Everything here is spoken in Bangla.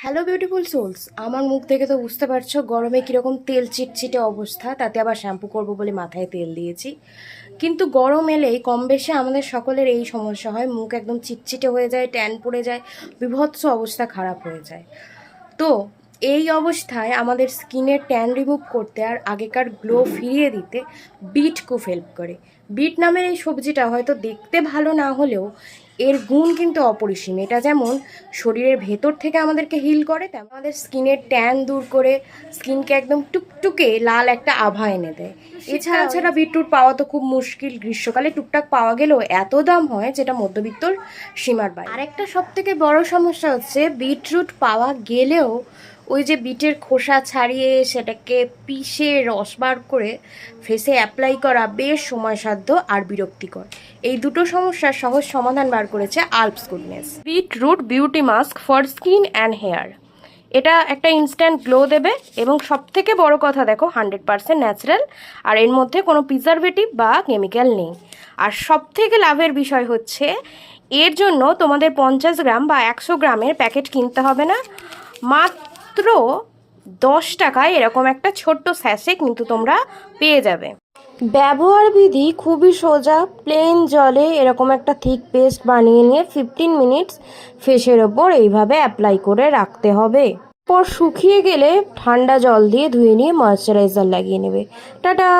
হ্যালো বিউটিফুল সোলস, আমার মুখ দেখে তো বুঝতে পারছো গরমে কীরকম তেল চিটচিটে অবস্থা। তাতে আবার শ্যাম্পু করব বলে মাথায় তেল দিয়েছি, কিন্তু গরম এলেই কম বেশি আমাদের সকলের এই সমস্যা হয়। মুখ একদম চিটচিটে হয়ে যায়, ট্যান পড়ে যায়, বীভৎস অবস্থা খারাপ হয়ে যায়। তো এই অবস্থায় আমাদের স্কিনের ট্যান রিমুভ করতে আর আগেকার গ্লো ফিরিয়ে দিতে বিট খুব হেল্প করে। বিট নামের এই সবজিটা হয়তো দেখতে ভালো না হলেও এর গুণ কিন্তু অপরিসীম। এটা যেমন শরীরের ভেতর থেকে আমাদেরকে হিল করে, তেমন আমাদের স্কিনের ট্যান দূর করে স্কিনকে একদম টুকটুকে লাল একটা আভা এনে দেয়। এছাড়া বিটরুট পাওয়া তো খুব মুশকিল, গ্রীষ্মকালে টুকটাক পাওয়া গেলেও এত দাম হয় যেটা মধ্যবিত্তর সীমার বাইরে। আরেকটা সব থেকে বড় সমস্যা হচ্ছে বিটরুট পাওয়া গেলেও ওই যে বিটের খোসা ছাড়িয়ে সেটাকে পিষে রস বার করে ফেসে অ্যাপ্লাই করা বেশ সময়সাধ্য আর বিরক্তিকর। এই দুটো সমস্যার সহজ সমাধান বার করেছে Alps goodness beetroot beauty mask for skin and hair. এটা একটা ইনস্ট্যান্ট গ্লো দেবে এবং সব থেকে বড় কথা দেখো 100% ন্যাচারাল, আর এর মধ্যে কোনো প্রিজারভেটিভ বা কেমিক্যাল নেই। আর সব থেকে লাভের বিষয় হচ্ছে এর জন্য তোমাদের 50 গ্রাম বা 100 গ্রামের প্যাকেট কিনতে হবে না, মাত্র 10 টাকায় এরকম একটা ছোট্ট স্যাশে কিন্তু তোমরা পেয়ে যাবে। ব্যবহার বিধি খুবই সোজা। প্লেন জলে এরকম একটা থিক পেস্ট বানিয়ে নিয়ে 15 মিনিটস ফেসের ওপর এইভাবে অ্যাপ্লাই করে রাখতে হবে। পর শুকিয়ে গেলে ঠান্ডা জল দিয়ে ধুয়ে নিয়ে ময়শ্চারাইজার লাগিয়ে নেবে। টাটা।